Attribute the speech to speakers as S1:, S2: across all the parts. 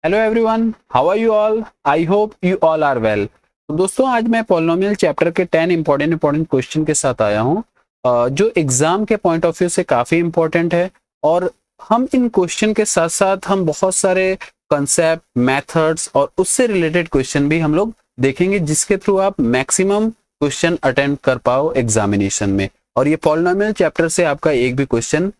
S1: Hello everyone, how are you all? I hope you all are well. तो दोस्तों, आज मैं पॉलिनोमियल चैप्टर के 10 इंपॉर्टेंट क्वेश्चन के साथ आया हूँ, जो एग्जाम के पॉइंट ऑफ व्यू से काफ़ी इंपॉर्टेंट है। और हम इन क्वेश्चन के साथ साथ हम बहुत सारे कंसेप्ट, मेथड्स और उससे रिलेटेड क्वेश्चन भी हम लोग देखेंगे, जिसके थ्रू आप मैक्सिमम क्वेश्चन अटेम्प्ट कर पाओ एग्जामिनेशन में, और ये पॉलिनोमियल चैप्टर से आपका एक भी क्वेश्चन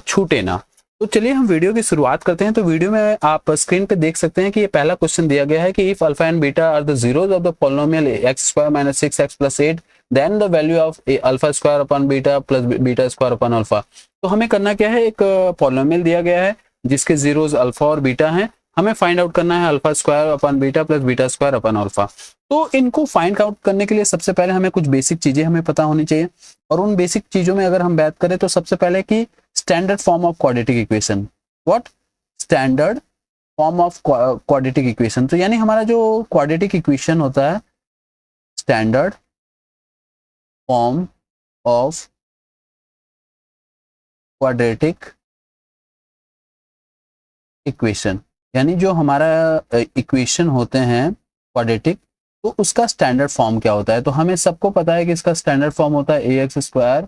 S1: छूटे ना। तो चलिए हम वीडियो की शुरुआत करते हैं। तो वीडियो में आप स्क्रीन पे देख सकते हैं कि ये पहला क्वेश्चन दिया गया है कि if alpha and beta are the zeros of the polynomial x square minus 6x plus 8 then the value of alpha square upon beta plus beta square upon alpha. तो हमें करना क्या है, एक पॉलिनोमियल दिया गया है जिसके जीरोज अल्फा और बीटा हैं। हमें फाइंड आउट करना है alpha square upon beta plus beta square upon alpha. तो इनको फाइंड आउट करने के लिए सबसे पहले हमें कुछ बेसिक चीजें हमें पता होनी चाहिए। और उन बेसिक चीजों में अगर हम बात करें तो सबसे पहले कि standard form of quadratic equation. What? Standard form of quadratic equation. तो यानी हमारा जो क्वाड्रेटिक इक्वेशन होता है, standard form of quadratic equation, यानी जो हमारा इक्वेशन होते हैं क्वाड्रेटिक, तो उसका स्टैंडर्ड फॉर्म क्या होता है। तो हमें सबको पता है कि इसका स्टैंडर्ड फॉर्म होता है a x square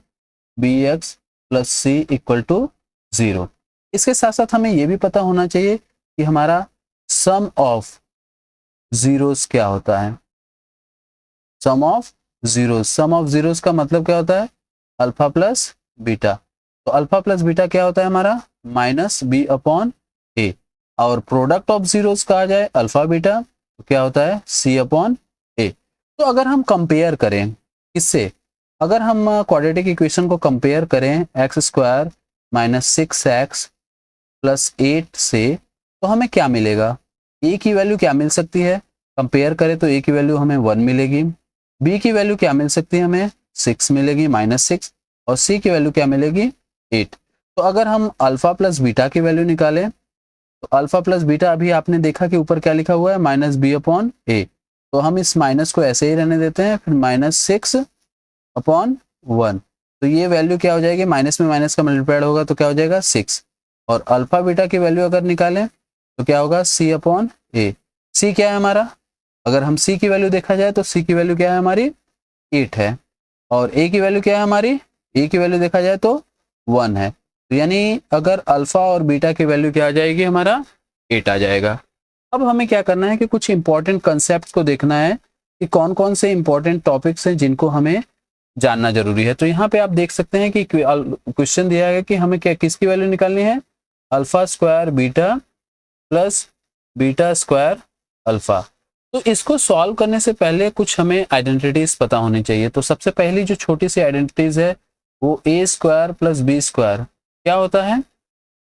S1: b x plus c equal to 0। इसके साथ साथ हमें यह भी पता होना चाहिए कि हमारा सम ऑफ जीरोस क्या होता है। सम ऑफ जीरोस का मतलब क्या होता है? Alpha plus beta. तो अल्फा प्लस बीटा क्या होता है हमारा? माइनस बी अपॉन ए। और प्रोडक्ट ऑफ जीरोस कहा जाए अल्फा बीटा, तो क्या होता है? सी अपॉन ए। तो अगर हम कंपेयर करें इससे, अगर हम क्वाड्रेटिक इक्वेशन को कंपेयर करें x square minus 6x plus 8 से, तो हमें क्या मिलेगा? ए की वैल्यू क्या मिल सकती है? कंपेयर करें तो ए की वैल्यू हमें 1 मिलेगी, बी की वैल्यू क्या मिल सकती है? हमें 6 मिलेगी, -6, और सी की वैल्यू क्या मिलेगी? 8। तो अगर हम अल्फा प्लस बीटा की वैल्यू निकालें, तो अल्फा प्लस बीटा अभी आपने देखा कि ऊपर क्या लिखा हुआ है? माइनस बी अपॉन ए। तो हम इस माइनस को ऐसे ही रहने देते हैं, फिर -6 अपॉन 1। तो ये वैल्यू क्या हो जाएगी? माइनस में माइनस का मल्टीप्लाइड होगा तो क्या हो जाएगा? 6। और अल्फा बीटा की वैल्यू अगर निकालें तो क्या होगा? सी अपॉन ए। सी क्या है हमारा? अगर हम सी की वैल्यू देखा जाए तो सी की वैल्यू क्या है हमारी? 8 है। और ए की वैल्यू क्या है हमारी? ए की वैल्यू देखा जाए तो 1 है। तो यानी अगर अल्फा और बीटा की वैल्यू क्या आ जाएगी? हमारा 8 आ जाएगा। अब हमें क्या करना है कि कुछ इंपॉर्टेंट कंसेप्ट को देखना है कि कौन कौन से इंपॉर्टेंट टॉपिक्स हैं जिनको हमें जानना जरूरी है। तो यहाँ पे आप देख सकते हैं कि क्वेश्चन दिया है कि हमें क्या किसकी वैल्यू निकालनी है? Alpha square beta plus beta square alpha. तो इसको सॉल्व करने से पहले कुछ हमें आइडेंटिटीज पता होनी चाहिए। तो सबसे पहली जो छोटी सी आइडेंटिटीज है वो ए स्क्वायर प्लस बी स्क्वायर क्या होता है?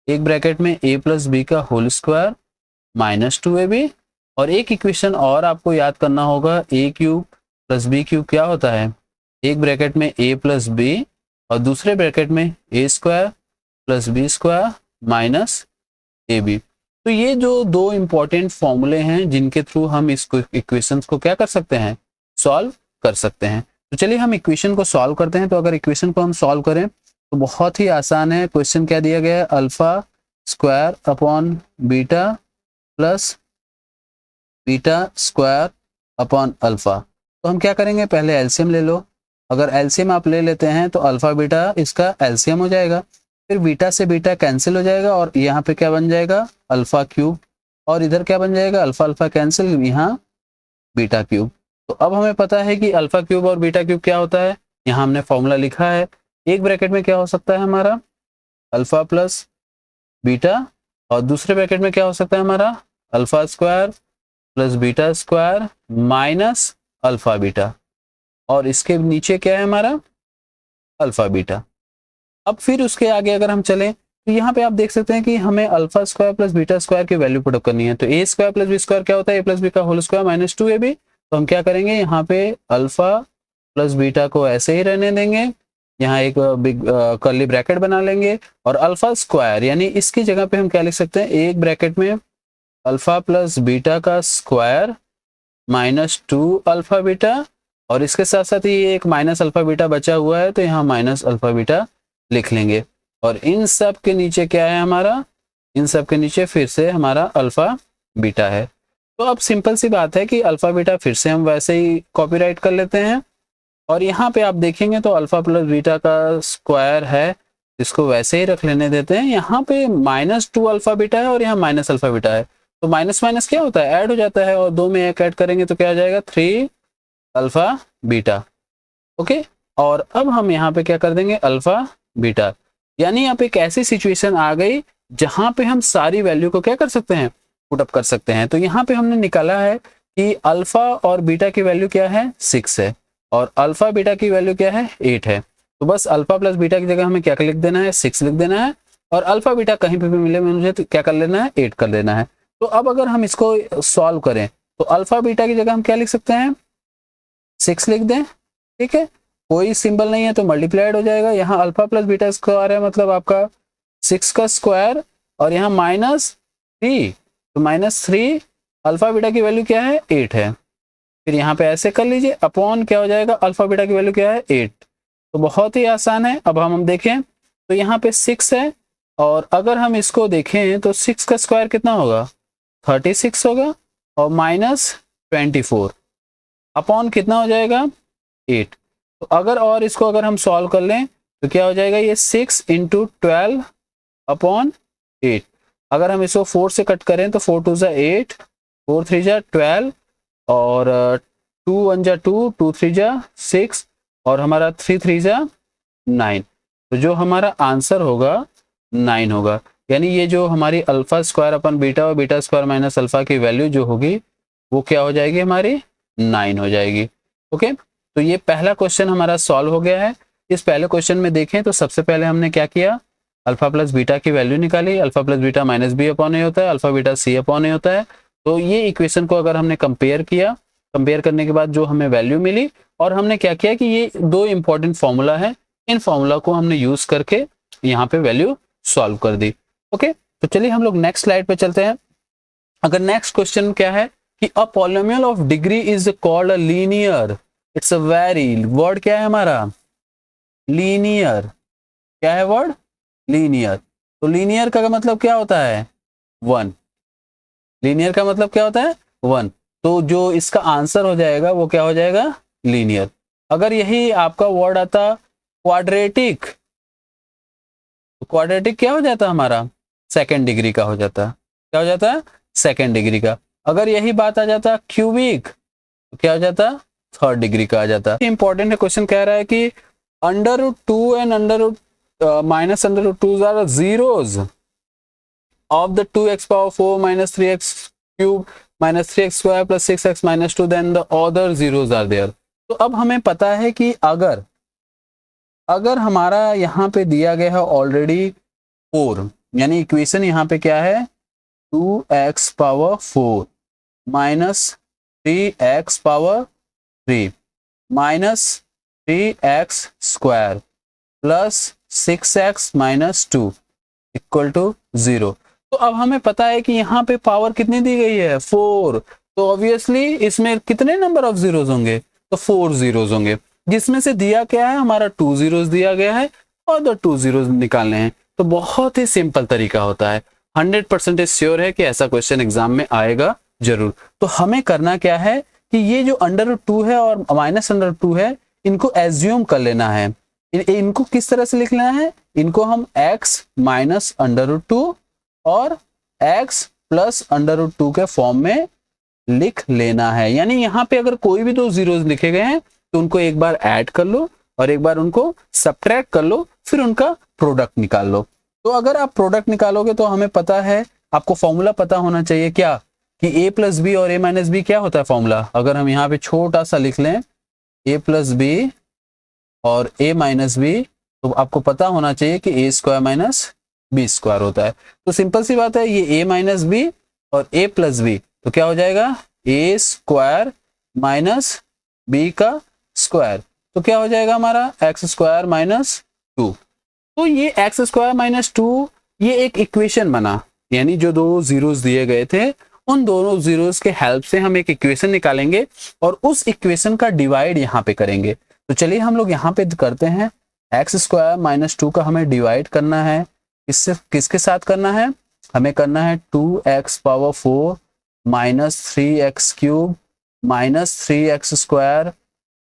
S1: एक ब्रैकेट में ए प्लस बी का होल स्क्वायर माइनस 2ab। और एक इक्वेशन और आपको याद करना होगा, ए क्यूब प्लस बी क्यूब क्या होता है? एक ब्रैकेट में ए प्लस बी और दूसरे ब्रैकेट में a square plus b square minus a b. तो ये जो दो इंपॉर्टेंट फॉर्मूले हैं जिनके थ्रू हम इस इक्वेशंस को क्या कर सकते हैं? सॉल्व कर सकते हैं। तो चलिए हम इक्वेशन को सॉल्व करते हैं। तो अगर इक्वेशन को हम सॉल्व करें तो बहुत ही आसान है। क्वेश्चन क्या दिया गया है? Alpha square upon beta plus beta square upon alpha. तो हम क्या करेंगे? पहले एलसीएम ले लो। अगर एलसीएम आप ले लेते हैं तो अल्फा बीटा इसका एलसीएम हो जाएगा, फिर बीटा से बीटा कैंसिल हो जाएगा और यहाँ पे क्या बन जाएगा? Alpha cube. और इधर क्या बन जाएगा? अल्फा अल्फा कैंसिल, यहाँ बीटा क्यूब। तो अब हमें पता है कि अल्फा क्यूब और बीटा क्यूब क्या होता है। यहाँ हमने फॉर्मूला लिखा है। एक ब्रैकेट में क्या हो सकता है हमारा? अल्फा प्लस बीटा, और दूसरे ब्रैकेट में क्या हो सकता है हमारा? Alpha square plus beta square minus alpha beta, और इसके नीचे क्या है हमारा? Alpha beta. अब फिर उसके आगे अगर हम चलें तो यहाँ पे आप देख सकते हैं कि हमें alpha square plus beta square की वैल्यू पुट अप करनी है। तो ए स्क्वायर प्लस बी स्क्वायर क्या होता है? ए प्लस बी का होल स्क्वायर माइनस 2ab। तो हम क्या करेंगे? यहाँ पे अल्फा प्लस बीटा को ऐसे ही रहने देंगे, यहाँ एक बिग कर्ली ब्रैकेट बना लेंगे, और अल्फा स्क्वायर यानी इसकी जगह पे हम क्या लिख सकते हैं? एक ब्रैकेट में अल्फा प्लस बीटा का स्क्वायर माइनस 2 अल्फा बीटा, और इसके साथ साथ ये एक माइनस अल्फा बीटा बचा हुआ है तो यहाँ माइनस अल्फा बीटा लिख लेंगे। और इन सब के नीचे क्या है हमारा? इन सब के नीचे फिर से हमारा अल्फा बीटा है। तो अब सिंपल सी बात है कि अल्फा बीटा फिर से हम वैसे ही कॉपीराइट कर लेते हैं, और यहाँ पे आप देखेंगे तो अल्फा प्लस बीटा का स्क्वायर है, इसको वैसे ही रख लेने देते हैं। यहाँ पे -2 अल्फा बीटा है और यहाँ माइनस अल्फा बीटा है, तो माइनस माइनस क्या होता है, ऐड हो जाता है, और 2 में 1 ऐड करेंगे तो क्या आ जाएगा 3 अल्फा बीटा। ओके, और अब हम यहाँ पे क्या कर देंगे अल्फा बीटा, यानी यहाँ पे एक ऐसी सिचुएशन आ गई जहां पे हम सारी वैल्यू को क्या कर सकते हैं, पुट अप कर सकते हैं। तो यहाँ पे हमने निकाला है कि अल्फा और बीटा की वैल्यू क्या है 6 है, और अल्फा बीटा की वैल्यू क्या है 8 है। तो बस अल्फा प्लस बीटा की जगह हमें क्या लिख देना है 6 लिख देना है, और अल्फा बीटा कहीं पे भी मिले मुझे तो क्या कर लेना है 8 कर लेना है। तो अब अगर हम इसको सॉल्व करें तो अल्फा बीटा की जगह हम क्या लिख सकते हैं 6 लिख दें, ठीक है, कोई सिंबल नहीं है तो मल्टीप्लाइड हो जाएगा। यहाँ अल्फा प्लस बीटा स्क्वायर है मतलब आपका 6 का स्क्वायर, और यहाँ -3, तो -3 अल्फा बीटा की वैल्यू क्या है 8 है। फिर यहाँ पे ऐसे कर लीजिए, अपॉन क्या हो जाएगा अल्फा बीटा की वैल्यू क्या है 8। तो बहुत ही आसान है। अब हम देखें तो यहाँ पे 6 है, और अगर हम इसको देखें तो 6 का स्क्वायर कितना होगा 36 होगा, और -24 अपॉन कितना हो जाएगा 8। तो अगर इसको अगर हम सॉल्व कर लें तो क्या हो जाएगा ये 6 × 12 अपॉन 8। अगर हम इसको 4 से कट करें तो 4 2 जा 8, 4 3 जा 12, और 2 1 जा 2, 2 3 जा 6, और हमारा 3 3 जा 9। तो जो हमारा आंसर होगा 9 होगा, यानी ये जो हमारी अल्फा स्क्वायर अपन बीटा और बीटा स्क्वायर माइनस अल्फा की वैल्यू जो होगी वो क्या हो जाएगी हमारी 9 हो जाएगी। ओके, तो ये पहला क्वेश्चन हमारा सॉल्व हो गया है। इस पहले क्वेश्चन में देखें तो सबसे पहले हमने क्या किया, अल्फा प्लस बीटा की वैल्यू निकाली। अल्फा प्लस बीटा -b/a होता है, अल्फा बीटा c/a होता है। तो ये इक्वेशन को अगर हमने कंपेयर किया, कंपेयर करने के बाद जो हमें वैल्यू मिली, और हमने क्या किया कि ये 2 इंपॉर्टेंट फॉर्मूला है, इन फॉर्मूला को हमने यूज करके यहाँ पे वैल्यू सॉल्व कर दी। ओके, तो चलिए हम लोग नेक्स्ट स्लाइड पे चलते हैं। अगर नेक्स्ट क्वेश्चन क्या है कि a polynomial of degree is called a linear, it's a very, word क्या है हमारा लीनियर, क्या है वर्ड लीनियर। तो लीनियर का मतलब क्या होता है 1, लीनियर का मतलब क्या होता है 1। तो जो इसका आंसर हो जाएगा वो क्या हो जाएगा लीनियर। अगर यही आपका वर्ड आता क्वाड्रेटिक, तो क्वाड्रेटिक क्या हो जाता हमारा सेकंड डिग्री का हो जाता, क्या हो जाता है सेकंड डिग्री का। अगर यही बात आ जाता क्यूबिक तो क्या हो जाता थर्ड डिग्री का आ जाता। इंपॉर्टेंट है, क्वेश्चन कह रहा है कि √2 and -√2 are zeros of the 2x⁴ - 3x³ - 3x² + 6x - 2, then the other zeros are there। तो अब हमें पता है कि अगर हमारा यहाँ पे दिया गया है ऑलरेडी 4, यानी इक्वेशन यहाँ पे क्या है 2x⁴ - 3x⁴ -3x² + 6x - 2 = 0। तो अब हमें पता है कि यहाँ पे पावर कितनी दी गई है 4, तो ऑब्वियसली इसमें कितने नंबर ऑफ जीरोज होंगे, तो 4 जीरोज होंगे, जिसमें से दिया क्या है हमारा 2 जीरोज दिया गया है, और 2 जीरोज निकालने हैं। तो बहुत ही सिंपल तरीका होता है, 100% श्योर है कि ऐसा क्वेश्चन एग्जाम में आएगा जरूर। तो हमें करना क्या है कि ये जो √2 है और -√2 है, इनको एज्यूम कर लेना है। इनको किस तरह से लिख लेना है, इनको हम x - √2 और x + √2 के फॉर्म में लिख लेना है। यानी यहाँ पे अगर कोई भी 2 जीरोज लिखे गए हैं तो उनको एक बार ऐड कर लो और एक बार उनको सब्ट्रैक्ट कर लो, फिर उनका प्रोडक्ट निकाल लो। तो अगर आप प्रोडक्ट निकालोगे तो हमें पता है, आपको फॉर्मूला पता होना चाहिए क्या कि a + b और a - b क्या होता है फॉर्मूला। अगर हम यहाँ पे छोटा सा लिख लें a + b और a - b, तो आपको पता होना चाहिए कि a² - b² होता है। तो सिंपल सी बात है, ये a - b और a + b, तो क्या हो जाएगा a² - b का स्क्वायर, तो क्या हो जाएगा हमारा x² - 2। तो ये x² - 2 ये एक इक्वेशन बना, यानी जो 2 जीरोस दिए गए थे उन दोनों जीरोस के हेल्प से हम एक इक्वेशन निकालेंगे और उस इक्वेशन का डिवाइड यहाँ पे करेंगे। तो चलिए हम लोग यहाँ पे करते हैं, x² - 2 का हमें डिवाइड करना है, इससे किसके साथ करना है, हमें करना है 2x⁴ -3x³ -3x²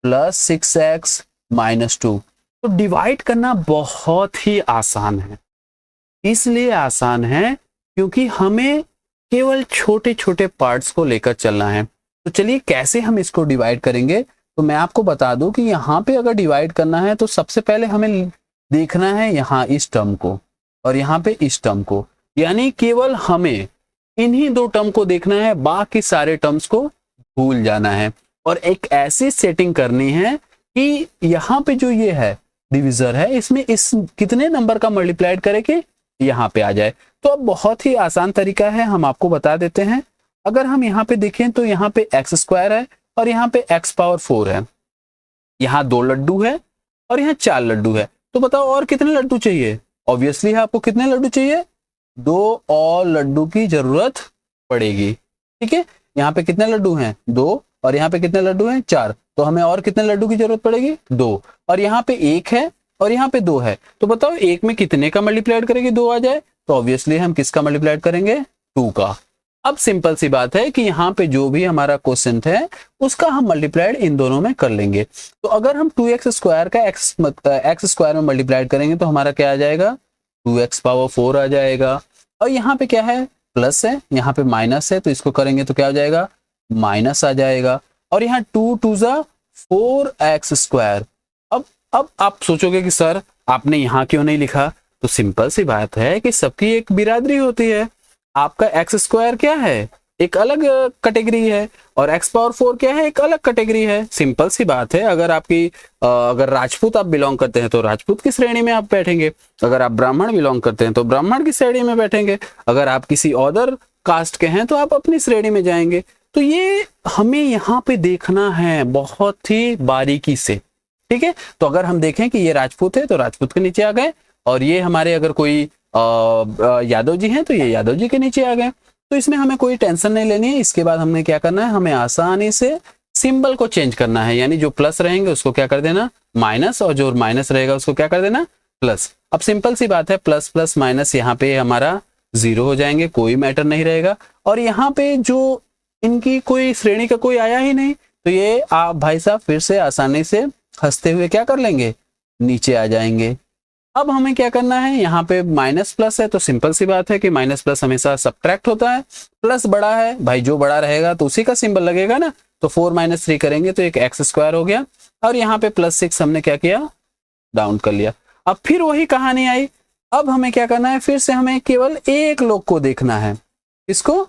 S1: plus 6x -2। तो डिवाइड करना बहुत ही आसान है। इसलिए आसान है क्योंकि हमें केवल छोटे छोटे पार्ट्स को लेकर चलना है। तो चलिए कैसे हम इसको डिवाइड करेंगे, तो मैं आपको बता दूं कि यहाँ पे अगर डिवाइड करना है तो सबसे पहले हमें देखना है यहाँ इस टर्म को और यहाँ पे इस टर्म को, यानी केवल हमें इन्हीं दो टर्म को देखना है, बाकी सारे टर्म्स को भूल जाना है। और एक ऐसी सेटिंग करनी है कि यहाँ पे जो ये है डिविजर है, इसमें इस कितने नंबर का मल्टीप्लाइड करे कि यहाँ पे आ जाए। तो अब बहुत ही आसान तरीका है, हम आपको बता देते हैं। अगर हम यहाँ पे देखें तो यहाँ पे x² है और यहाँ पे x⁴ है, यहाँ 2 लड्डू है और यहाँ 4 लड्डू है। तो बताओ और कितने लड्डू चाहिए? ऑब्वियसली आपको कितने लड्डू चाहिए? 2 और लड्डू की जरूरत पड़ेगी। ठीक है, यहाँ पे कितने लड्डू हैं? 2 और यहाँ पे कितने लड्डू हैं? 4। तो हमें और कितने लड्डू की जरूरत पड़ेगी? 2। और यहाँ पे 1 है और यहाँ पे 2 है। तो बताओ 1 में कितने का मल्टीप्लाइड करेंगे 2 आ जाए? तो ऑब्वियसली हम किसका मल्टीप्लाइड करेंगे? 2 का। अब सिंपल सी बात है कि यहाँ पे जो भी हमारा क्वोशिएंट है उसका हम मल्टीप्लाइड इन दोनों में कर लेंगे। तो अगर हम 2x² का x² में मल्टीप्लाइड करेंगे तो हमारा क्या आ जाएगा? 2x⁴ आ जाएगा। और यहाँ पे क्या है? प्लस है, यहाँ पे माइनस है, तो इसको करेंगे तो क्या हो जाएगा? माइनस आ जाएगा। और यहाँ 2 2 ज़ा 4x²। अब आप सोचोगे कि सर आपने यहाँ क्यों नहीं लिखा? तो सिंपल सी बात है कि सबकी एक बिरादरी होती है। आपका x² क्या है? एक अलग कैटेगरी है और x⁴ क्या है? एक अलग कैटेगरी है। सिंपल सी बात है। अगर आपकी अगर राजपूत आप बिलोंग करते हैं तो राजपूत की श्रेणी में आप बैठेंगे, अगर आप ब्राह्मण बिलोंग करते हैं तो ब्राह्मण की श्रेणी में बैठेंगे, अगर आप किसी अदर कास्ट के हैं तो आप अपनी श्रेणी में जाएंगे। तो ये हमें यहाँ पे देखना है बहुत ही बारीकी से। ठीक है, तो अगर हम देखें कि ये राजपूत है तो राजपूत के नीचे आ गए, और ये हमारे अगर कोई यादव जी हैं तो ये यादव जी के नीचे आ गए। तो इसमें हमें कोई टेंशन नहीं लेनी है। इसके बाद हमने क्या करना है? हमें आसानी से सिंबल को चेंज करना है, यानी जो प्लस रहेंगे उसको क्या कर देना? माइनस, और जो माइनस रहेगा उसको क्या कर देना? प्लस। अब सिंपल सी बात है, प्लस प्लस माइनस यहाँ पे हमारा 0 हो जाएंगे, कोई मैटर नहीं रहेगा। और यहाँ पे जो इनकी कोई श्रेणी का कोई आया ही नहीं, तो ये आप भाई साहब फिर से आसानी से हंसते हुए क्या कर लेंगे? नीचे आ जाएंगे। अब हमें क्या करना है? यहाँ पे माइनस प्लस है तो सिंपल सी बात है कि माइनस प्लस हमेशा सब्ट्रैक्ट होता है। प्लस बड़ा है भाई, जो बड़ा रहेगा तो उसी का सिंबल लगेगा ना। तो 4 - 3 करेंगे तो एक x² हो गया, और यहाँ पे +6 हमने क्या किया? डाउन कर लिया। अब फिर वही कहानी आई। अब हमें क्या करना है? फिर से हमें केवल एक लोग को देखना है। इसको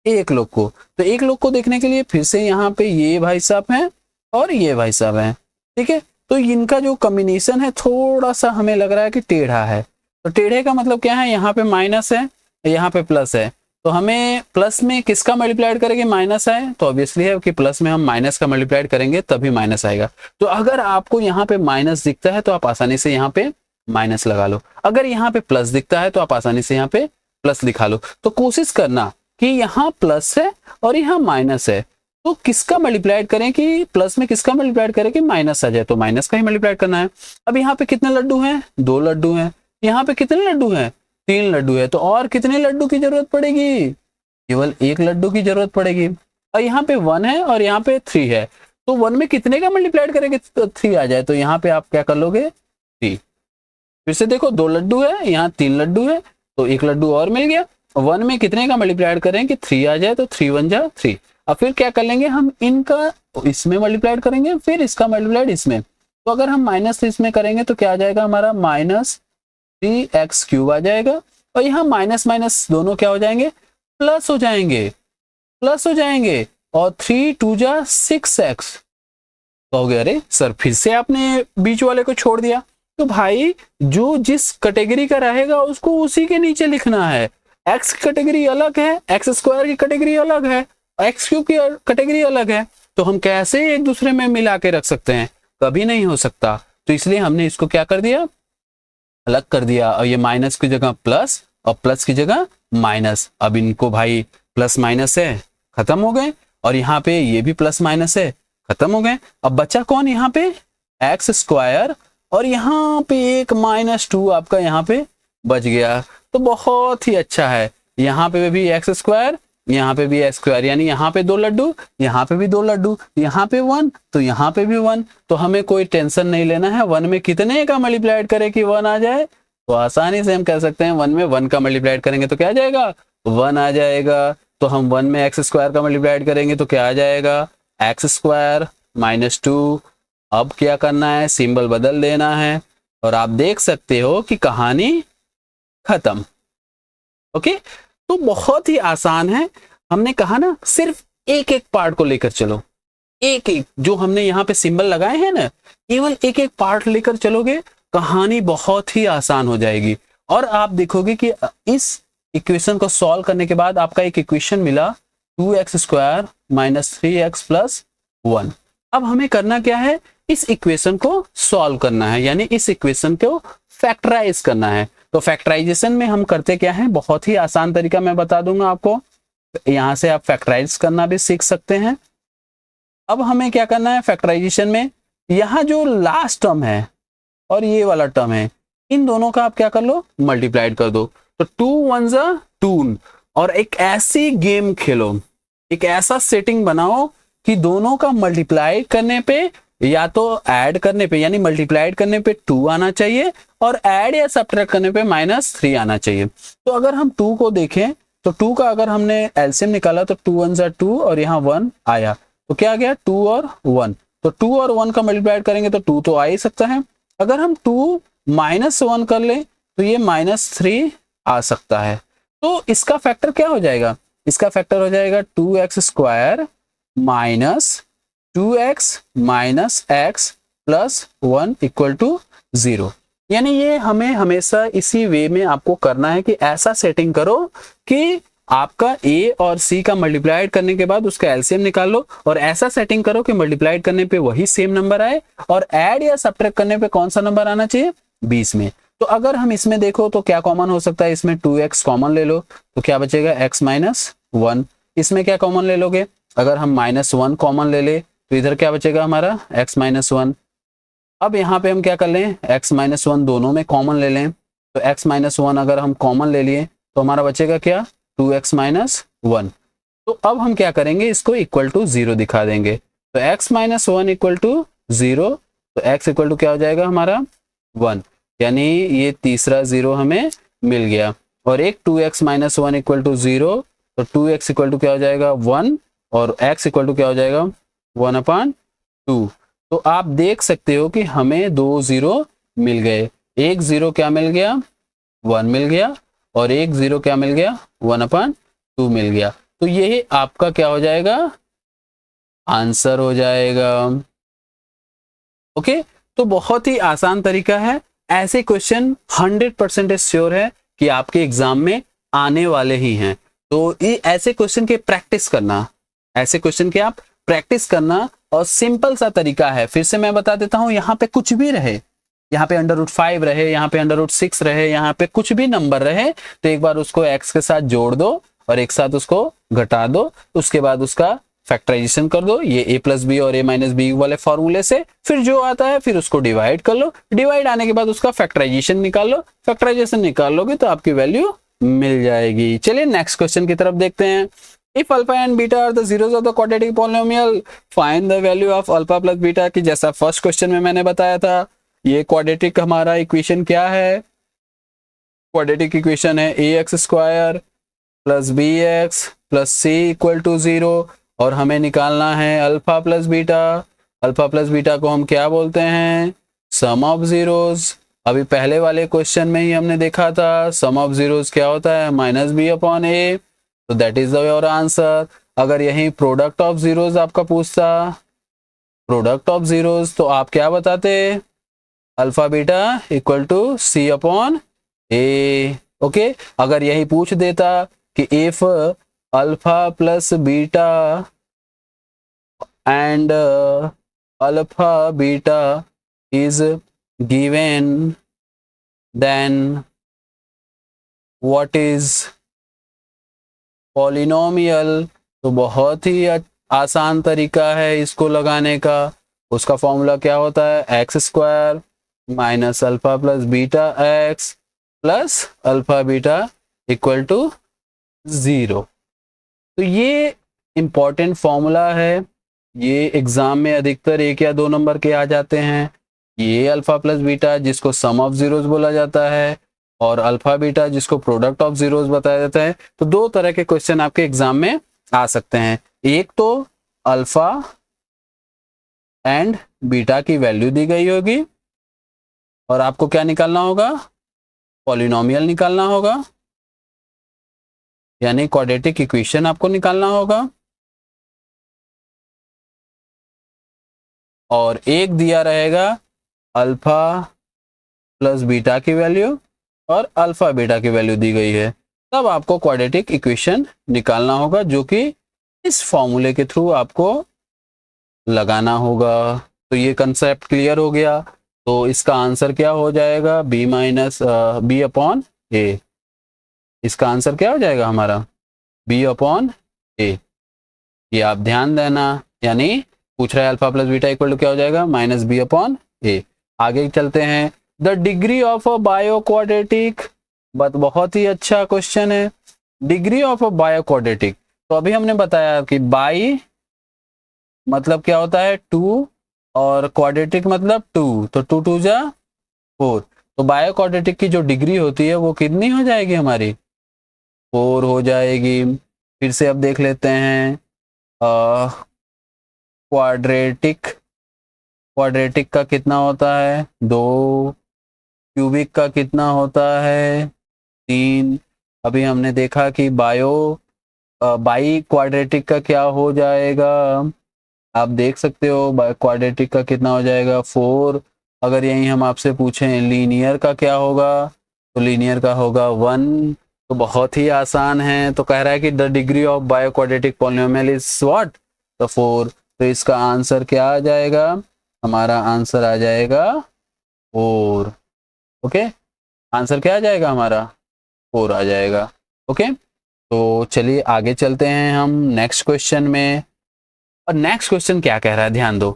S1: एक लोग को, तो एक लोग को देखने के लिए फिर से यहाँ पे ये भाई साहब हैं और ये भाई साहब हैं। ठीक है, तो इनका जो कॉम्बिनेशन है थोड़ा सा हमें लग रहा है कि टेढ़ा है। तो टेढ़े का मतलब क्या है? यहाँ पे माइनस है, यहाँ पे प्लस है। तो हमें प्लस में किसका मल्टीप्लाइड करेंगे? माइनस आए तो ऑब्वियसली है कि प्लस में हम माइनस का मल्टीप्लाइड करेंगे तभी माइनस आएगा। तो अगर आपको यहाँ पे माइनस दिखता है तो आप आसानी से यहाँ पे माइनस लगा लो, अगर यहाँ पे प्लस दिखता है तो आप आसानी से यहाँ पे प्लस लिखा लो। तो कोशिश करना कि यहाँ प्लस है और यहाँ माइनस है, तो किसका मल्टीप्लाइड करें कि प्लस में किसका मल्टीप्लाइड करें कि माइनस आ जाए? तो माइनस का ही मल्टीप्लाइड करना है। अब यहाँ पे कितने लड्डू हैं? 2 लड्डू हैं। यहाँ पे कितने लड्डू हैं? 3 लड्डू है। तो और कितने लड्डू की जरूरत पड़ेगी? केवल 1 लड्डू की जरूरत पड़ेगी। और यहाँ पे 1 है और यहाँ पे 3 है। तो 1 में कितने का मल्टीप्लाइड करेंगे? 3 आ जाए। तो यहाँ पे आप क्या कर लोगे? 3। फिर से देखो, 2 लड्डू है, यहाँ 3 लड्डू है, तो 1 लड्डू और मिल गया। 1 में कितने का मल्टीप्लाइड करें कि 3 आ जाए? तो 3 1 जा 3। अब फिर क्या कर लेंगे? हम इनका इसमें मल्टीप्लाइड करेंगे, फिर इसका मल्टीप्लाइड इसमें। तो अगर हम माइनस इसमें करेंगे तो क्या आ जाएगा हमारा? -3x³ आ जाएगा। और यहाँ माइनस माइनस दोनों क्या हो जाएंगे? प्लस हो जाएंगे, प्लस हो जाएंगे। और 3 2 जा 6x। कहोगे अरे सर फिर से आपने बीच वाले को छोड़ दिया। तो भाई जो जिस कैटेगरी का रहेगा उसको उसी के नीचे लिखना है। x की कैटेगरी अलग है, x² की कैटेगरी अलग है, x³ की कैटेगरी अलग है। तो हम कैसे एक दूसरे में मिला के रख सकते हैं? कभी नहीं हो सकता। तो इसलिए हमने इसको क्या कर दिया? अलग कर दिया। और ये माइनस की जगह प्लस और प्लस की जगह माइनस। अब इनको भाई प्लस माइनस है, खत्म हो गए। और यहाँ पे ये भी प्लस माइनस है, खत्म हो गए। अब बचा कौन यहाँ पे? x²। और यहाँ पे एक -2 आपका यहाँ पे बच गया। तो बहुत ही अच्छा है। यहाँ पे भी x², यहाँ पे भी एक्स स्क्वायर, यानी यहाँ पे 2 लड्डू, यहाँ पे भी 2 लड्डू, यहाँ पे 1 तो यहाँ पे भी 1। तो हमें कोई टेंशन नहीं लेना है 1 में कितने का मल्टीप्लाइड करें कि 1 आ जाए। तो आसानी से हम कह सकते हैं 1 में 1 का मल्टीप्लाइड करेंगे तो क्या आ जाएगा, 1 आ जाएगा। तो हम 1 में एक्स स्क्वायर का मल्टीप्लाइड करेंगे तो क्या आ जाएगा, एक्स स्क्वायर माइनस 2। अब क्या करना है, सिंबल बदल देना है और आप देख सकते हो कि कहानी खत्म। ओके, तो बहुत ही आसान है। हमने कहा ना सिर्फ एक एक पार्ट को लेकर चलो, एक एक जो हमने यहाँ पे सिंबल लगाए हैं ना, केवल एक एक पार्ट लेकर चलोगे, कहानी बहुत ही आसान हो जाएगी। और आप देखोगे कि इस इक्वेशन को सॉल्व करने के बाद आपका एक इक्वेशन मिला 2x square minus 3x plus 1। अब हमें करना क्या है, इस इक्वेशन को सॉल्व करना है, यानी इस इक्वेशन को फैक्टराइज करना है। तो फैक्टराइजेशन में हम करते क्या है, बहुत ही आसान तरीका मैं बता दूंगा आपको, यहां से आप फैक्टराइज करना भी सीख सकते हैं। अब हमें क्या करना है फैक्टराइजेशन में, यहाँ जो लास्ट टर्म है और ये वाला टर्म है, इन दोनों का आप क्या कर लो, मल्टीप्लाइड कर दो। तो 2 1 जा 2, और एक ऐसी गेम खेलो, एक ऐसा सेटिंग बनाओ कि दोनों का मल्टीप्लाई करने पे या तो ऐड करने पे, यानी मल्टीप्लाइड करने पे 2 आना चाहिए और ऐड या सब्ट्रैक्ट करने पे -3 आना चाहिए। तो अगर हम 2 को देखें तो 2 का अगर हमने एलसीएम निकाला तो 2 1 जा 2 और यहाँ 1 आया, तो क्या आ गया 2 और 1। तो 2 और 1 का मल्टीप्लाइड करेंगे तो 2 तो आ ही सकता है। अगर हम 2 -1 कर ले तो ये -3 आ सकता है। तो इसका फैक्टर क्या हो जाएगा, इसका फैक्टर हो जाएगा 2x square minus 2x minus x plus 1 equal to 0। यानी ये हमें हमेशा इसी वे में आपको करना है कि ऐसा सेटिंग करो कि आपका a और c का मल्टीप्लाइड करने के बाद उसका एलसीएम निकाल लो, और ऐसा सेटिंग करो कि मल्टीप्लाइड करने पे वही सेम नंबर आए और ऐड या सब्ट्रैक्ट करने पे कौन सा नंबर आना चाहिए, 20 में। तो अगर हम इसमें देखो तो क्या कॉमन हो सकता है, इसमें 2x कॉमन ले लो तो क्या बचेगा x माइनस 1। इसमें क्या कॉमन ले लोगे, अगर हम -1 कॉमन ले ले तो इधर क्या बचेगा हमारा x माइनस 1। अब यहाँ पे हम क्या कर लें, x माइनस 1 दोनों में कॉमन ले लें, तो x माइनस 1 अगर हम कॉमन ले लिए तो हमारा बचेगा क्या 2x माइनस 1। तो अब हम क्या करेंगे, इसको इक्वल टू 0 दिखा देंगे। तो x माइनस 1 इक्वल टू 0, तो x इक्वल टू क्या हो जाएगा हमारा 1, यानी ये तीसरा 0 हमें मिल गया। और एक 2x माइनस 1 इक्वल टू 0, तो 2x इक्वल टू क्या हो जाएगा 1 और x इक्वल टू क्या हो जाएगा 1/2। तो आप देख सकते हो कि हमें 2 0 मिल गए, एक 0 क्या मिल गया 1 मिल गया, और एक 0 क्या मिल गया 1/2 मिल गया। तो ये आपका क्या हो जाएगा, आंसर हो जाएगा। ओके, तो बहुत ही आसान तरीका है। ऐसे क्वेश्चन 100% श्योर है कि आपके एग्जाम में आने वाले ही हैं। तो ये ऐसे क्वेश्चन के प्रैक्टिस करना, ऐसे क्वेश्चन के आप प्रैक्टिस करना, और सिंपल सा तरीका है, फिर से मैं बता देता हूं, यहाँ पे कुछ भी रहे, यहाँ पे √5 रहे, यहाँ पे √6 रहे, यहाँ पे कुछ भी नंबर रहे, तो एक बार उसको x के साथ जोड़ दो और एक साथ उसको घटा दो, उसके बाद उसका फैक्टराइजेशन कर दो, ये a प्लस बी और a माइनस बी वाले फॉर्मूले से, फिर जो आता है फिर उसको डिवाइड कर लो, डिवाइड आने के बाद उसका फैक्टराइजेशन निकाल लो, फैक्टराइजेशन निकाल लोगे तो आपकी वैल्यू मिल जाएगी। चलिए नेक्स्ट क्वेश्चन की तरफ देखते हैं। If alpha and beta are the zeros of the quadratic polynomial, find the value of alpha plus beta। की जैसा फर्स्ट क्वेश्चन में मैंने बताया था, ये क्वाड्रेटिक हमारा इक्वेशन क्या है, क्वाड्रेटिक इक्वेशन है ax square plus bx plus c equal to 0, और हमें निकालना है alpha plus beta. Alpha plus beta को हम क्या बोलते हैं, सम ऑफ जीरोस। अभी पहले वाले क्वेश्चन में ही हमने देखा था सम ऑफ जीरोस क्या होता है -b/a, तो दैट इज योर आंसर। अगर यही प्रोडक्ट ऑफ जीरोस आपका पूछता, प्रोडक्ट ऑफ जीरोस, तो आप क्या बताते, alpha beta equal to c/a। Okay, अगर यही पूछ देता कि if alpha plus beta and alpha beta is given then what is polynomial, तो बहुत ही आसान तरीका है इसको लगाने का। उसका फॉर्मूला क्या होता है, x square minus alpha plus beta x plus alpha beta equal to 0। तो ये इम्पॉर्टेंट फॉर्मूला है, ये एग्जाम में अधिकतर 1 या 2 नंबर के आ जाते हैं। ये अल्फा प्लस बीटा जिसको सम ऑफ जीरोस बोला जाता है, और अल्फा बीटा जिसको प्रोडक्ट ऑफ जीरोस बताया जाता है। तो 2 तरह के क्वेश्चन आपके एग्जाम में आ सकते हैं। एक तो अल्फा एंड बीटा की वैल्यू दी गई होगी और आपको क्या निकालना होगा, पॉलिनोमियल निकालना होगा, यानी क्वाड्रेटिक इक्वेशन आपको निकालना होगा। और एक दिया रहेगा अल्फा प्लस बीटा की वैल्यू और अल्फा बीटा की वैल्यू दी गई है, तब आपको क्वाड्रेटिक इक्वेशन निकालना होगा, जो कि इस फॉर्मूले के थ्रू आपको लगाना होगा। तो ये कंसेप्ट क्लियर हो गया। तो इसका आंसर क्या हो जाएगा, बी माइनस बी अपॉन ए। इसका आंसर क्या हो जाएगा हमारा, बी अपॉन ए। ये आप ध्यान देना, यानी पूछ रहा है alpha plus beta equal to क्या हो जाएगा, माइनस बी अपॉन ए। आगे चलते हैं, the degree of a bio quadratic, बहुत ही अच्छा क्वेश्चन है। Degree of a bio quadratic, तो अभी हमने बताया कि बाई मतलब क्या होता है 2 और क्वाड्रेटिक मतलब 2, तो 2 2 जा 4। तो बायो क्वाड्रेटिक की जो डिग्री होती है वो कितनी हो जाएगी हमारी, 4 हो जाएगी। फिर से अब देख लेते हैं क्वाड्रेटिक का कितना होता है 2, क्यूबिक का कितना होता है 3। अभी हमने देखा कि बाई क्वाड्रेटिक का क्या हो जाएगा, आप देख सकते हो क्वाड्रेटिक का कितना हो जाएगा 4। अगर यही हम आपसे पूछें लीनियर का क्या होगा, तो लीनियर का होगा 1। तो बहुत ही आसान है। तो कह रहा है कि the degree of bio quadratic polynomial is what, तो 4। तो इसका आंसर क्या आ जाएगा, हमारा आंसर आ जाएगा 4। ओके, आंसर क्या आ जाएगा हमारा 4 आ जाएगा। ओके, तो चलिए आगे चलते हैं हम नेक्स्ट क्वेश्चन में। और नेक्स्ट क्वेश्चन क्या कह रहा है, ध्यान दो।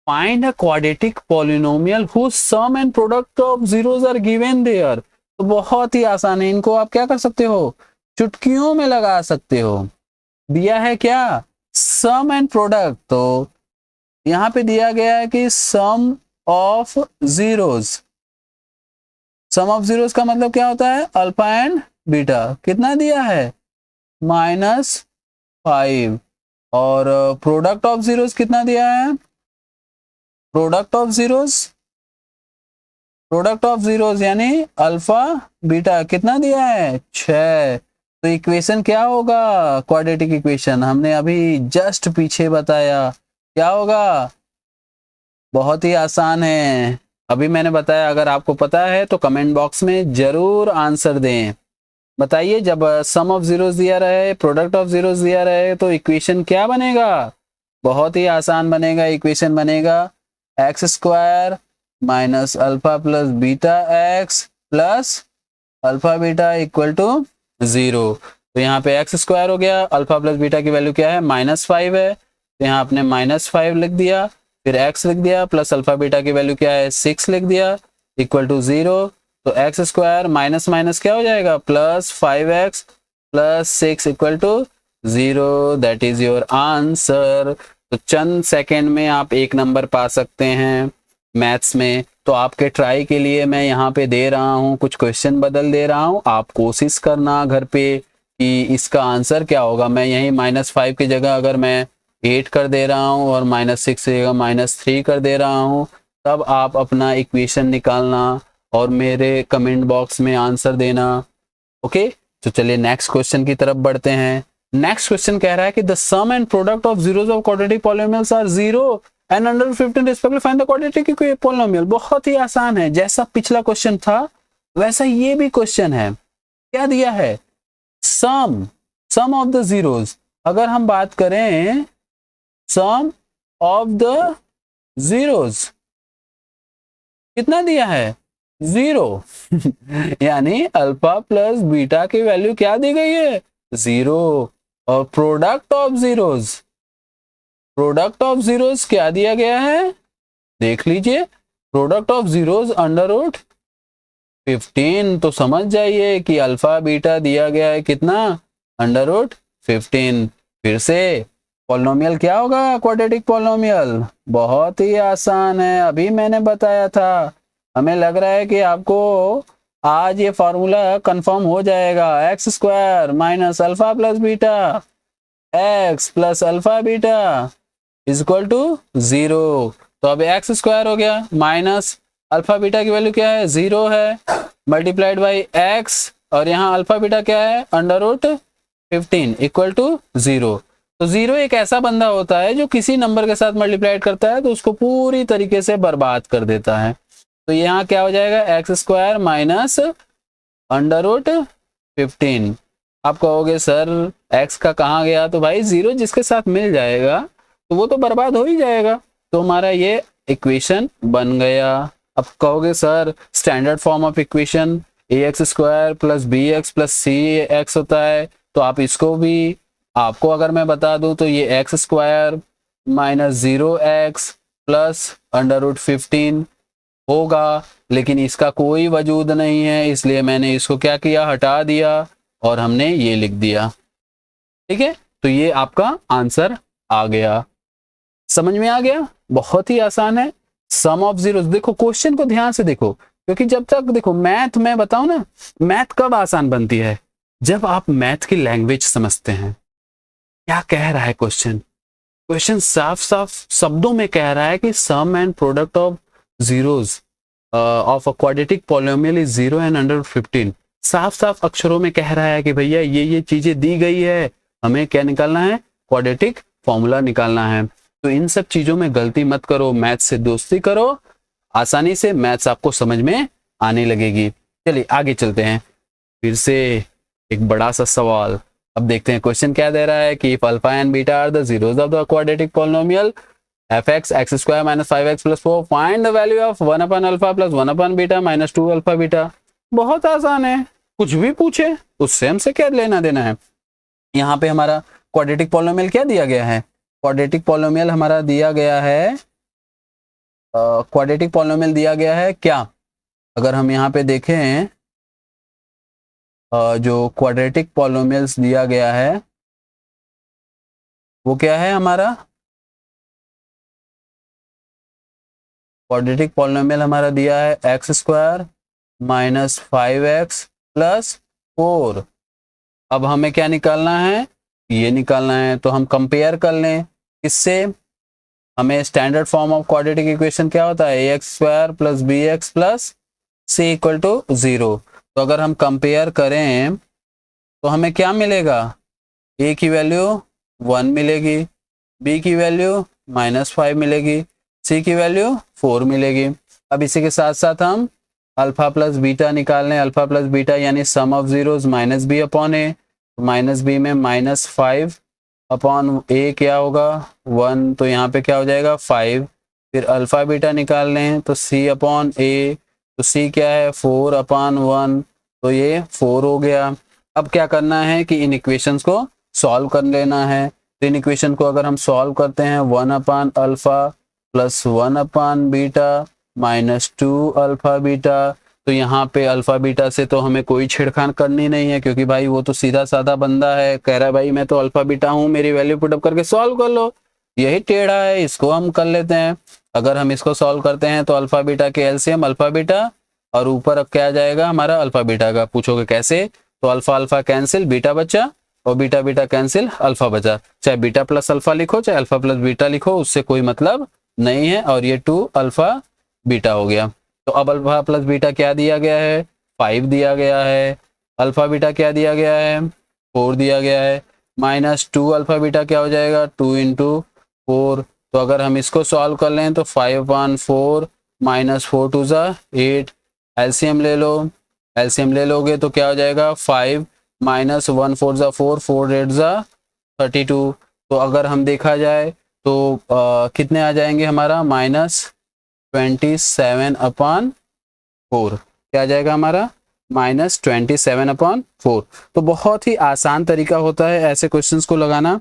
S1: Find a quadratic polynomial whose sum and product of zeros are given there. तो बहुत ही आसान है, इनको आप क्या कर सकते हो, चुटकियों में लगा सकते हो। दिया है क्या, सम एंड प्रोडक्ट, तो यहां पे दिया गया है कि sum of zeros. Sum of zeros का मतलब क्या होता है, अल्फा एंड बीटा। कितना दिया है, -5। और प्रोडक्ट ऑफ जीरोस कितना दिया है, प्रोडक्ट ऑफ जीरोस यानी अल्फा बीटा कितना दिया है 6। तो इक्वेशन क्या होगा, क्वाड्रेटिक इक्वेशन हमने अभी जस्ट पीछे बताया, क्या होगा, बहुत ही आसान है। अभी मैंने बताया, अगर आपको पता है तो कमेंट बॉक्स में जरूर आंसर दें। बताइए, जब सम ऑफ जीरोस दिया रहे, प्रोडक्ट ऑफ जीरोस दिया रहे, तो इक्वेशन क्या बनेगा, बहुत ही आसान बनेगा। इक्वेशन बनेगा x² minus alpha plus beta x plus alpha beta equal to 0। तो यहाँ पे x² हो गया, अल्फा प्लस बीटा की वैल्यू क्या है, -5 है, तो यहाँ आपने -5 लिख दिया, फिर x लिख दिया, प्लस अल्फा बीटा की वैल्यू क्या है 6 लिख दिया, इक्वल टू 0। तो x² माइनस माइनस क्या हो जाएगा, +5x plus 6 equal to 0। That is your answer. तो चंद सेकंड में आप 1 नंबर पा सकते हैं मैथ्स में। तो आपके ट्राई के लिए मैं यहाँ पे दे रहा हूँ, कुछ क्वेश्चन बदल दे रहा हूँ, आप कोशिश करना घर पे कि इसका आंसर क्या होगा। मैं यहीं -5 की जगह अगर मैं 8 कर दे रहा हूँ और -6 की जगह -3 कर दे रहा हूँ, तब आप अपना इक्वेशन निकालना और मेरे कमेंट बॉक्स में आंसर देना। ओके, तो चलिए नेक्स्ट क्वेश्चन की तरफ बढ़ते हैं। नेक्स्ट क्वेश्चन कह रहा है कि the sum and product of zeros of quadratic polynomials are 0 and under 15 respectively find the quadratic polynomial. बहुत ही आसान है, जैसा पिछला क्वेश्चन था वैसा ये भी क्वेश्चन है। क्या दिया है, सम ऑफ द जीरोस। अगर हम बात करें सम ऑफ द जीरोस, कितना दिया है 0 यानी अल्फा प्लस बीटा की वैल्यू क्या दी गई है 0। और प्रोडक्ट ऑफ जीरोस क्या दिया गया है, देख लीजिए, प्रोडक्ट ऑफ जीरोस √15। तो समझ जाइए कि अल्फा बीटा दिया गया है कितना, √15। फिर से पॉलिनोमियल क्या होगा, क्वाड्रेटिक पॉलिनोमियल। बहुत ही आसान है, अभी मैंने बताया था। हमें लग रहा है कि आपको आज ये फॉर्मूला कंफर्म हो जाएगा। X square minus alpha plus beta x plus alpha beta is equal to 0। तो अब एक्स स्क्वायर हो गया माइनस अल्फा बीटा की वैल्यू क्या है, 0 है, मल्टीप्लाइड बाई एक्स, और यहाँ अल्फा बीटा क्या है, अंडर रूट 15 इक्वल टू 0। तो 0 एक ऐसा बंदा होता है जो किसी नंबर के साथ मल्टीप्लाइड करता है तो उसको पूरी तरीके से बर्बाद कर देता है। तो यहाँ क्या हो जाएगा, x square minus under root 15। आप कहोगे सर x का कहाँ गया, तो भाई 0 जिसके साथ मिल जाएगा तो वो तो बर्बाद हो ही जाएगा। तो हमारा ये इक्वेशन बन गया। अब कहोगे sir standard form of equation ax square plus b x plus c x होता है, तो आप इसको भी, आपको अगर मैं बता दूं तो ये x square minus 0x plus under root 15 होगा, लेकिन इसका कोई वजूद नहीं है, इसलिए मैंने इसको क्या किया, हटा दिया और हमने ये लिख दिया। ठीक है, तो ये आपका आंसर आ गया। समझ में आ गया, बहुत ही आसान है। सम ऑफ जीरोस, देखो क्वेश्चन को ध्यान से देखो, क्योंकि जब तक देखो मैथ में बताऊं ना, मैथ कब आसान बनती है, जब आप मैथ की लैंग्वेज समझते हैं। क्या कह रहा है क्वेश्चन, क्वेश्चन साफ साफ शब्दों में कह रहा है कि sum and product of zeros of a quadratic polynomial is 0 and under 15। साफ साफ अक्षरों में कह रहा है कि भैया ये चीजें दी गई है, हमें क्या निकालना है, क्वाड्रेटिक फॉर्मूला निकालना है। तो इन सब चीजों में गलती मत करो, मैथ से दोस्ती करो, आसानी से मैथ्स आपको समझ में आने लगेगी। चलिए आगे चलते हैं, फिर से एक बड़ा सा सवाल। अब देखते हैं क्वेश्चन क्या दे रहा है कि if alpha and beta are the zeros of the quadratic polynomial fx x square minus 5x plus 4 find the value of 1 upon alpha plus 1 upon beta minus 2 alpha beta। बहुत आसान है, कुछ भी पूछे उससे हमसे क्या लेना देना है। यहाँ पे हमारा क्वाड्रेटिक पॉलिनोमियल क्या दिया गया है, क्वाड्रेटिक पॉलिनोमियल हमारा दिया गया है, क्वाड्रेटिक पॉलिनोमियल दिया गया है क्या, अगर हम यहाँ पे देखें जो क्वाड्रेटिक पॉलिनोमियल्स दिया गया है वो क्या है, हमारा क्वाड्रेटिक पॉलिनोमियल हमारा दिया है x square minus 5x plus 4। अब हमें क्या निकालना है, ये निकालना है। तो हम कंपेयर कर लें इससे, हमें standard form of quadratic equation क्या होता है, x square plus b x plus c equal to 0। तो अगर हम कंपेयर करें तो हमें क्या मिलेगा, ए की वैल्यू 1 मिलेगी, बी की वैल्यू -5 मिलेगी, सी की वैल्यू 4 मिलेगी। अब इसी के साथ साथ हम अल्फा प्लस बीटा निकाल लें, अल्फा प्लस बीटा यानी sum of zeros minus b upon a, minus b में -5 अपॉन ए क्या होगा 1, तो यहाँ पे क्या हो जाएगा 5। फिर अल्फा बीटा निकाल लें तो सी अपॉन ए, तो सी क्या है 4 अपॉन 1, तो ये 4 हो गया। अब क्या करना है कि इन इक्वेशंस को सॉल्व कर लेना है। तो इन इक्वेशन को अगर हम सॉल्व करते हैं 1 upon alpha plus 1 upon beta minus 2 alpha beta, तो यहाँ पे अल्फा बीटा से तो हमें कोई छेड़खान करनी नहीं है, क्योंकि भाई वो तो सीधा साधा बंदा है, कह रहा है भाई मैं तो अल्फा बीटा हूँ, मेरी वैल्यू पुटअप करके सॉल्व कर लो। यही टेढ़ा है, इसको हम कर लेते हैं। अगर हम इसको सॉल्व करते हैं तो अल्फा बीटा के एलसीएम अल्फा बीटा, और ऊपर अब क्या जाएगा हमारा अल्फा बीटा का। पूछोगे कैसे, तो अल्फा अल्फा कैंसिल, बीटा बचा, और बीटा बीटा कैंसिल, अल्फा बचा। चाहे बीटा प्लस अल्फा लिखो चाहे अल्फा प्लस बीटा लिखो, उससे कोई मतलब नहीं है। और ये 2 अल्फा बीटा हो गया। तो अब अल्फा प्लस बीटा क्या दिया गया है, 5 दिया गया है। अल्फा बीटा क्या दिया गया है, 4 दिया गया है। -2 अल्फा बीटा क्या हो जाएगा, 2 इंटू 4। तो अगर हम इसको सॉल्व कर लें तो 5/4 -4 2 8, एलसीएम ले लो, एलसीएम ले लोगे तो क्या हो जाएगा 5 -1 4 4 4 8 32। तो अगर हम देखा जाए तो कितने आ जाएंगे हमारा -27/4, क्या आ जाएगा हमारा -27/4। तो बहुत ही आसान तरीका होता है ऐसे क्वेश्चंस को लगाना।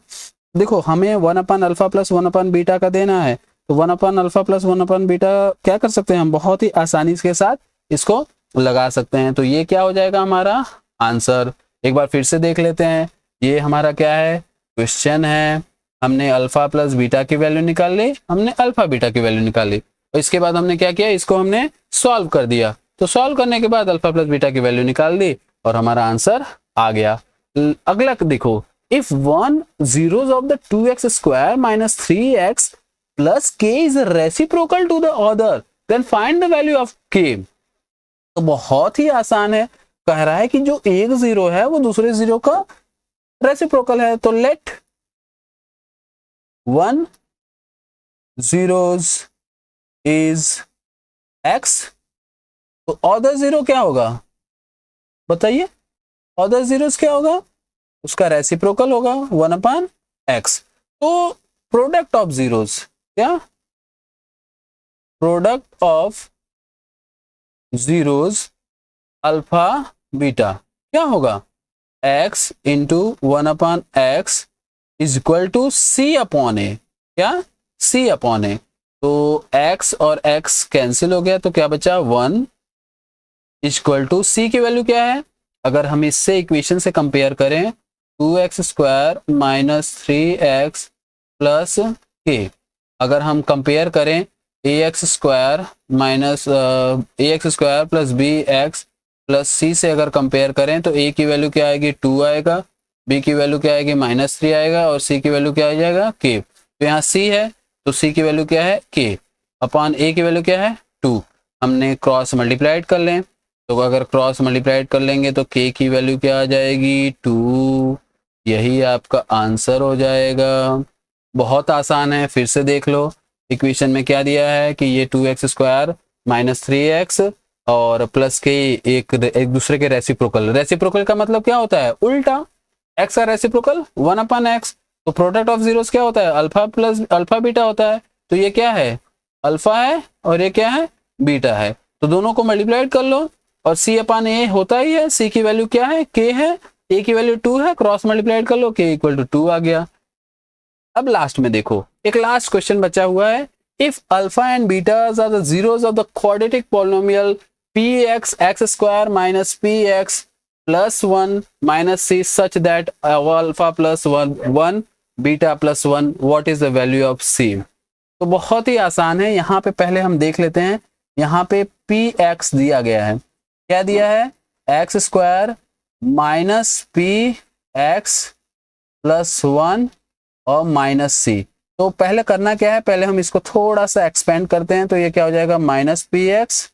S1: देखो हमें 1 upon alpha plus 1 upon beta का देना है, तो 1 upon alpha plus 1 upon beta क्या कर सकते हैं हम, बहुत ही आसानी के साथ इसको लगा सकते हैं। तो ये क्या हो जाएगा हमारा आंसर। एक बार फिर से देख लेते हैं, ये हमारा क्या है क्वेश्चन है, हमने अल्फा प्लस बीटा की वैल्यू निकाल ली, हमने अल्फा बीटा की वैल्यू निकाल ली, और इसके बाद हमने क्या किया, इसको हमने सॉल्व कर दिया। तो सॉल्व करने के बाद अल्फा प्लस बीटा की वैल्यू निकाल दी और हमारा आंसर आ गया। अगला देखो, if one zeros of the 2x square minus 3x plus k is reciprocal to the other, then find the value of k। तो बहुत ही आसान है, कह रहा है कि जो एक जीरो है वो दूसरे जीरो का रेसिप्रोकल है। तो लेट 1 zeros is x, तो अदर जीरो क्या होगा बताइए, अदर जीरोस क्या होगा, उसका रेसिप्रोकल होगा 1/x। तो प्रोडक्ट ऑफ जीरोस, क्या product of zeros alpha beta क्या होगा, x into 1/x is equal to c upon a, क्या c अपॉन ए। तो x और x कैंसिल हो गया, तो क्या बचा 1 इक्वल टू c की वैल्यू क्या है, अगर हम इससे इक्वेशन से कंपेयर करें 2x square minus 3x plus k, अगर हम कंपेयर करें ax square minus ax square plus bx plus c से अगर कंपेयर करें तो a की वैल्यू क्या आएगी 2 आएगा, b की वैल्यू क्या आएगी -3 आएगा और c की वैल्यू क्या आ जाएगा k। तो यहाँ c है तो c की वैल्यू क्या है k अपॉन a की वैल्यू क्या है 2। हमने क्रॉस मल्टीप्लाइड कर लें, तो अगर क्रॉस मल्टीप्लाइड कर लेंगे तो k की वैल्यू क्या आ जाएगी 2, यही आपका आंसर हो जाएगा। बहुत आसान है, फिर से देख लो, इक्वेशन में क्या दिया है कि ये 2x स्क्वायर माइनस 3x और प्लस के एक दूसरे के रेसिप्रोकल, रेसिप्रोकल का मतलब क्या होता है उल्टा, x का रेसिप्रोकल 1/x। तो प्रोडक्ट ऑफ जीरोस क्या होता है अल्फा प्लस अल्फा बीटा होता है, तो ये क्या है अल्फा है और ये क्या है बीटा है, तो दोनों को मल्टीप्लाइड कर लो और c/a होता ही है, c की वैल्यू क्या है k है, a की वैल्यू 2 है, क्रॉस मल्टीप्लाइड कर लो k इक्वल टू 2 आ गया। अब लास्ट में देखो, एक लास्ट क्वेश्चन बचा हुआ है, if alpha and betas are the zeros of the quadratic polynomial px x square minus px plus 1 minus c such that alpha plus 1 beta plus 1, what is the value of c। तो बहुत ही आसान है, यहाँ पे पहले हम देख लेते हैं, यहाँ पे px दिया गया है, क्या दिया है x square minus px plus 1 और माइनस c। तो पहले करना क्या है, पहले हम इसको थोड़ा सा एक्सपेंड करते हैं, तो ये क्या हो जाएगा minus px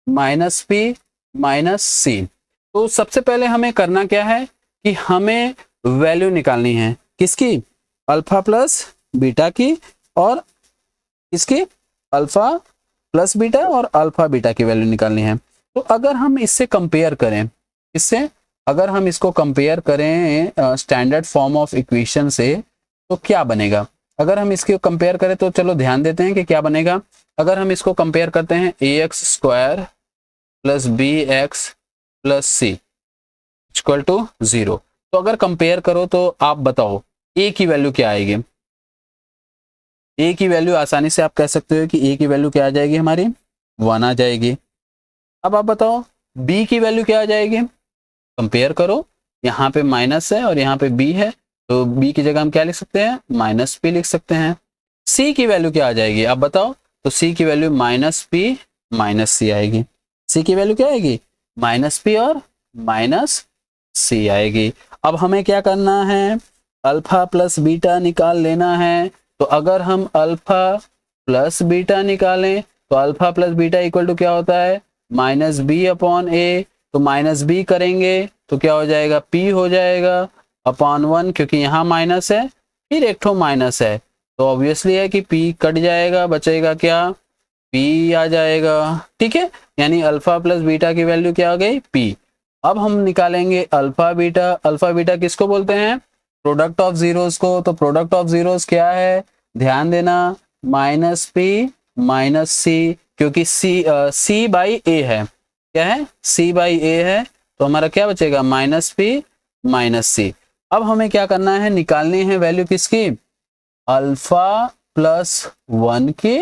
S1: minus p minus c। तो सबसे पहले हमें करना क्या है कि हमें वैल्यू निकालनी है किसकी, अल्फा प्लस बीटा की और इसकी अल्फा प्लस बीटा और अल्फा बीटा की वैल्यू निकालनी है। तो अगर हम इससे कंपेयर करें, इससे अगर हम इसको कंपेयर करें स्टैंडर्ड फॉर्म ऑफ इक्वेशन से, तो क्या बनेगा, अगर हम इसको कंपेयर करें तो चलो ध्यान देते हैं कि क्या बनेगा। अगर हम इसको कंपेयर करते हैं ax square plus bx plus c equal to 0, तो अगर कंपेयर करो तो आप बताओ a की वैल्यू क्या आएगी, a की वैल्यू आसानी से आप कह सकते हो कि a की वैल्यू क्या आ जाएगी हमारी 1 आ जाएगी। अब आप बताओ b की वैल्यू क्या आ जाएगी, कंपेयर करो, यहाँ पे माइनस है और यहाँ पे b है, तो b की जगह हम क्या लिख सकते हैं माइनस p लिख सकते हैं। c की वैल्यू क्या आ जाएगी आप बताओ, तो c की value minus p minus c आएगी, c की वैल्यू क्या आएगी माइनस p और माइनस c आएगी। अब हमें क्या करना है, अल्फा प्लस बीटा निकाल लेना है। तो अगर हम अल्फा प्लस बीटा निकालें तो alpha plus beta equal to क्या होता है माइनस बी अपॉन ए, तो माइनस बी करेंगे तो क्या हो जाएगा p हो जाएगा अपॉन 1, क्योंकि यहाँ माइनस है फिर एक ठो माइनस है, तो ऑब्वियसली है कि p कट जाएगा, बचेगा क्या p आ जाएगा, ठीक है। यानी अल्फा प्लस बीटा की वैल्यू क्या आ गई p। अब हम निकालेंगे अल्फा बीटा किसको बोलते हैं प्रोडक्ट ऑफ जीरोस को, तो प्रोडक्ट ऑफ जीरोस क्या है ध्यान देना माइनस p माइनस c, क्योंकि c बाई a है, क्या है c बाई a है, तो हमारा क्या बचेगा माइनस p माइनस c। अब हमें क्या करना है, निकालनी है वैल्यू किसकी अल्फा प्लस 1 की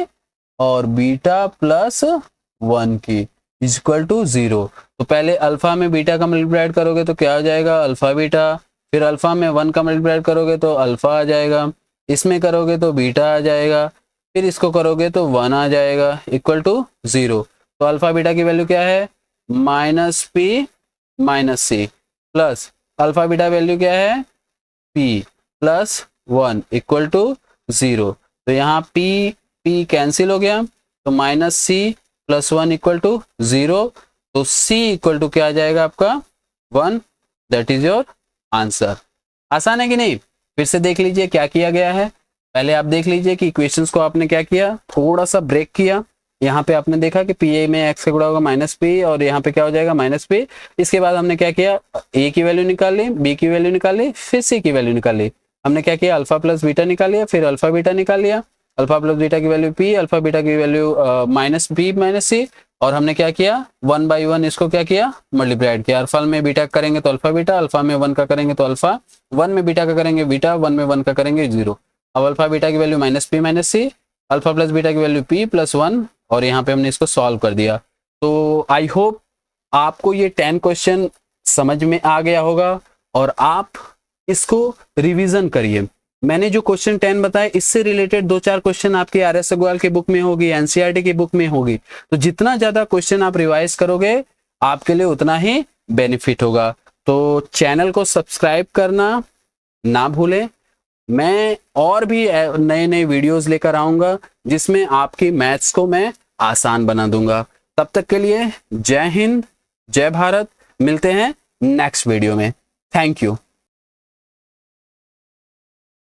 S1: और बीटा प्लस 1 की इक्वल टू 0। तो पहले अल्फा में बीटा का मल्टीप्लाइड करोगे तो क्या हो जाएगा अल्फा बीटा, फिर अल्फा में 1 का मल्टीप्लाई करोगे तो अल्फा आ जाएगा, इसमें करोगे तो बीटा आ जाएगा, फिर इसको करोगे तो 1 आ जाएगा इक्वल टू 0। तो अल्फा बीटा की वैल्यू क्या है, minus P minus c, plus alpha beta value क्या है, पी प्लस 1 इक्वल टू 0। तो यहाँ पी कैंसिल हो गया, तो minus c plus 1 equal to 0। तो सी इक्वल टू क्या आ जाएगा आपका 1। That is your answer. आसान है कि नहीं? फिर से देख लीजिए क्या किया गया है। पहले आप देख लीजिए कि इक्वेशंस को आपने क्या किया, थोड़ा सा ब्रेक किया। यहाँ पे आपने देखा कि पी ए में एक्स का गुणा होगा माइनस पी, और यहाँ पे क्या हो जाएगा माइनस पी। इसके बाद हमने क्या किया, ए की वैल्यू निकाल ली, बी की वैल्यू निकाल ली, फिर सी की वैल्यू निकाल ली। हमने क्या किया, अल्फा प्लस बीटा निकाल लिया, फिर अल्फा बीटा निकाल लिया। अल्फा प्लस बीटा की वैल्यू पी, अल्फा बीटा की वैल्यू माइनस बी माइनस सी। और हमने क्या किया, 1 बाई 1 इसको क्या किया, मल्टीप्लाइड किया। अल्फा में बीटा करेंगे तो अल्फा बीटा, अल्फा में 1 का करेंगे तो अल्फा, 1 में बीटा का करेंगे बीटा, 1 में 1 का करेंगे 0। अब अल्फा बीटा की वैल्यू माइनस पी माइनस सी, अल्फा प्लस बीटा की वैल्यू पी प्लस 1, और यहाँ पे हमने इसको सॉल्व कर दिया। तो आई होप आपको ये 10 क्वेश्चन समझ में आ गया होगा, और आप इसको रिवीजन करिए। मैंने जो क्वेश्चन 10 बताए, इससे रिलेटेड 2-4 क्वेश्चन आपके आर.एस. अग्रवाल की बुक में होगी, एनसीईआरटी की बुक में होगी। तो जितना ज्यादा क्वेश्चन आप रिवाइज करोगे, आपके लिए उतना ही बेनिफिट होगा। तो चैनल को सब्सक्राइब करना ना भूलें। मैं और भी नए नए वीडियोस लेकर आऊंगा, जिसमें आपकी मैथ्स को मैं आसान बना दूंगा। तब तक के लिए जय हिंद, जय भारत। मिलते हैं नेक्स्ट वीडियो में। Thank you.